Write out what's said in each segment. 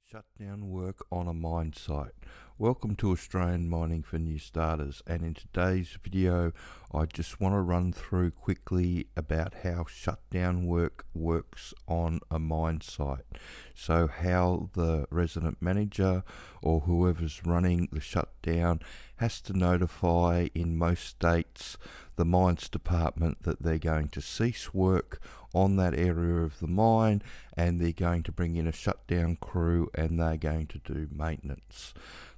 Shutdown work on a mine site. Welcome to Australian Mining for New Starters, and in today's video I just want to run through quickly about how shutdown work works on a mine site. So how the resident manager or whoever's running the shutdown has to notify, in most states, the mines department that they're going to cease work on that area of the mine, and they're going to bring in a shutdown crew and they're going to do maintenance.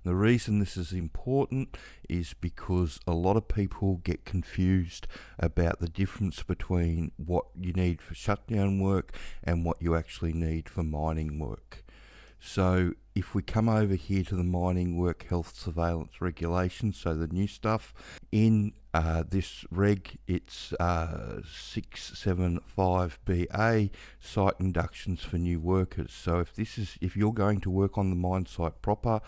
The reason this is important is because a lot of people get confused about the difference between what you need for shutdown work and what you actually need for mining work. So if we come over here to the mining work health surveillance regulations, so the new stuff, in this reg, it's 675BA, site inductions for new workers. So if you're going to work on the mine site proper,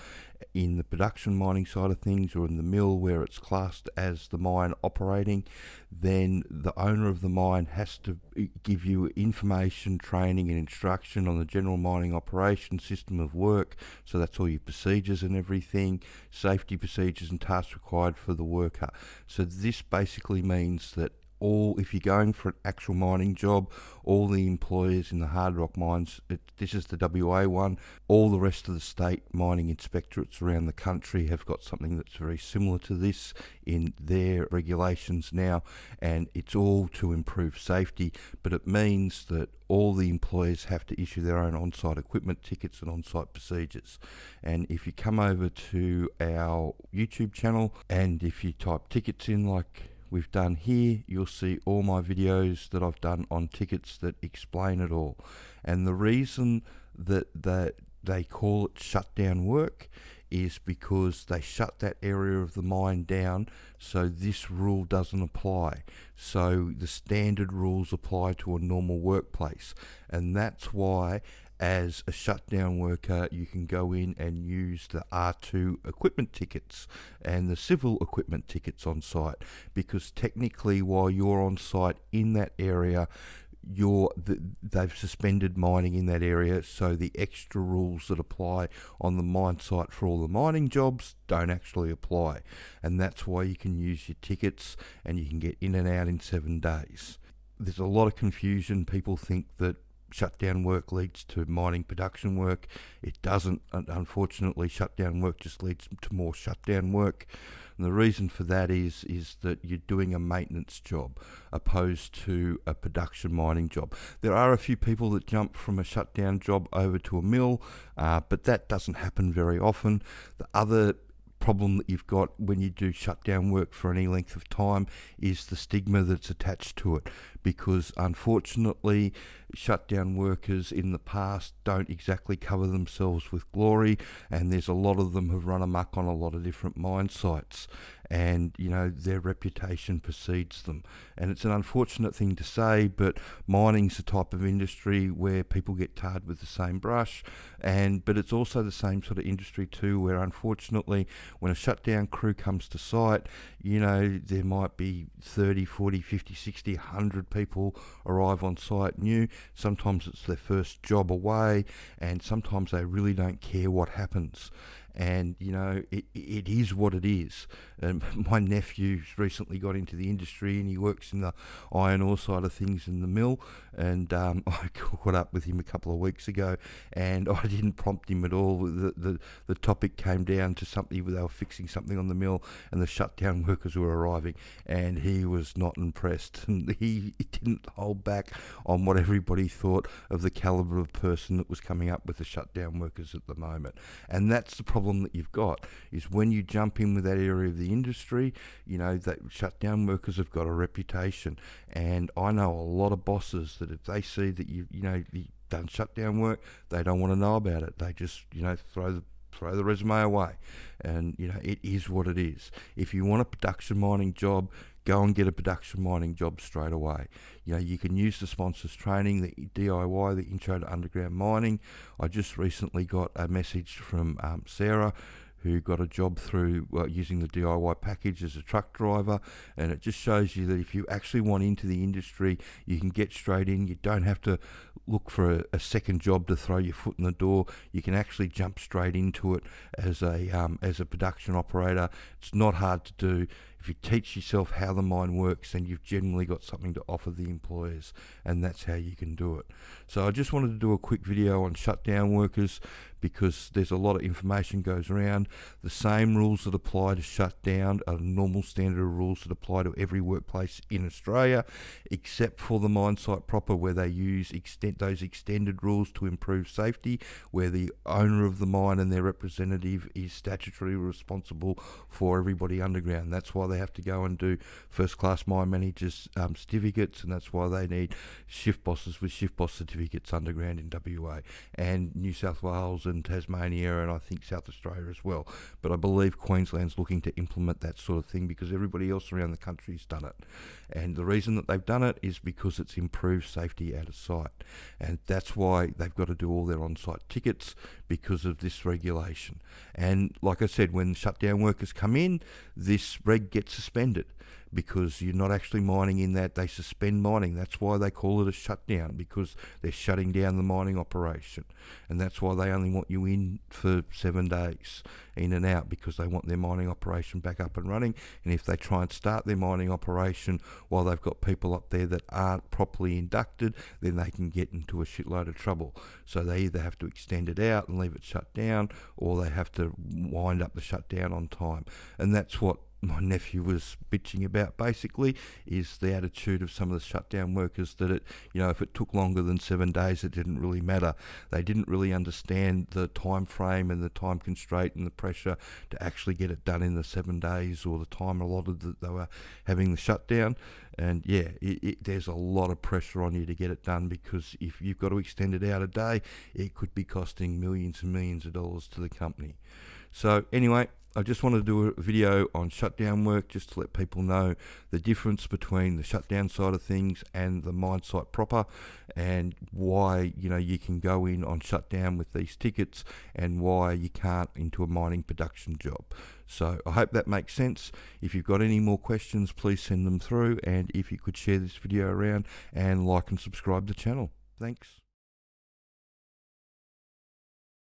in the production mining side of things, or in the mill where it's classed as the mine operating, then the owner of the mine has to give you information, training and instruction on the general mining operation system of work. So that's all your procedures and everything, safety procedures and tasks required for the worker. So this basically means that if you're going for an actual mining job, all the employers in the hard rock mines, this is the WA one, all the rest of the state mining inspectorates around the country have got something that's very similar to this in their regulations now, and it's all to improve safety, but it means that all the employers have to issue their own on-site equipment tickets and on-site procedures. And if you come over to our YouTube channel and if you type tickets in like we've done here, you'll see all my videos that I've done on tickets that explain it all. And the reason that they call it shutdown work is because they shut that area of the mine down, so this rule doesn't apply. So the standard rules apply to a normal workplace, and that's why as a shutdown worker you can go in and use the R2 equipment tickets and the civil equipment tickets on site, because technically while you're on site in that area, they've suspended mining in that area, so the extra rules that apply on the mine site for all the mining jobs don't actually apply, and that's why you can use your tickets and you can get in and out in 7 days. There's a lot of confusion. People think that shutdown work leads to mining production work. It doesn't. Unfortunately, shutdown work just leads to more shutdown work. And the reason for that is that you're doing a maintenance job opposed to a production mining job. There are a few people that jump from a shutdown job over to a mill, but that doesn't happen very often. The other problem that you've got when you do shutdown work for any length of time is the stigma that's attached to it, because unfortunately shutdown workers in the past don't exactly cover themselves with glory, and there's a lot of them have run amok on a lot of different mine sites, and their reputation precedes them. And it's an unfortunate thing to say, but mining's the type of industry where people get tarred with the same brush, but it's also the same sort of industry too, where unfortunately when a shutdown crew comes to site, there might be 30, 40, 50, 60, 100 people arrive on site new. Sometimes it's their first job away, and sometimes they really don't care what happens. And it is what it is. And my nephew's recently got into the industry, and he works in the iron ore side of things in the mill, and I caught up with him a couple of weeks ago, and I didn't prompt him at all. The topic came down to something where they were fixing something on the mill and the shutdown workers were arriving, and he was not impressed, and he didn't hold back on what everybody thought of the caliber of person that was coming up with the shutdown workers at the moment. And that's the problem that you've got, is when you jump in with that area of the industry, that shutdown workers have got a reputation. And I know a lot of bosses that if they see that you've done shutdown work, they don't want to know about it. They just throw the resume away. And it is what it is. If you want a production mining job, go and get a production mining job straight away. You can use the sponsors training, the DIY, the Intro to Underground Mining. I just recently got a message from Sarah, who got a job through using the DIY package as a truck driver, and it just shows you that if you actually want into the industry, you can get straight in. You don't have to look for a second job to throw your foot in the door. You can actually jump straight into it as a production operator. It's not hard to do. If you teach yourself how the mine works, then you've generally got something to offer the employers, and that's how you can do it. So I just wanted to do a quick video on shutdown workers, because there's a lot of information goes around. The same rules that apply to shutdown are normal standard rules that apply to every workplace in Australia, except for the mine site proper, where they use those extended rules to improve safety, where the owner of the mine and their representative is statutorily responsible for everybody underground. That's why they have to go and do first class mine managers certificates, and that's why they need shift bosses with shift boss certificates underground in WA and New South Wales and Tasmania, and I think South Australia as well. But I believe Queensland's looking to implement that sort of thing, because everybody else around the country's done it. And the reason that they've done it is because it's improved safety out of sight. And that's why they've got to do all their on-site tickets, because of this regulation. And like I said, when shutdown workers come in, this reg gets suspended, because you're not actually mining in that. They suspend mining. That's why they call it a shutdown, because they're shutting down the mining operation. And that's why they only want you in for 7 days, in and out, because they want their mining operation back up and running. And if they try and start their mining operation while they've got people up there that aren't properly inducted, then they can get into a shitload of trouble. So they either have to extend it out and leave it shut down, or they have to wind up the shutdown on time. And that's what my nephew was bitching about, basically, is the attitude of some of the shutdown workers, that if it took longer than 7 days, it didn't really matter. They didn't really understand the time frame and the time constraint and the pressure to actually get it done in the 7 days, or the time allotted that they were having the shutdown. And yeah, there's a lot of pressure on you to get it done, because if you've got to extend it out a day, it could be costing millions and millions of dollars to the company. So anyway, I just wanted to do a video on shutdown work, just to let people know the difference between the shutdown side of things and the mine site proper, and why you can go in on shutdown with these tickets, and why you can't into a mining production job. So I hope that makes sense. If you've got any more questions, please send them through, and if you could share this video around and like and subscribe to the channel. Thanks.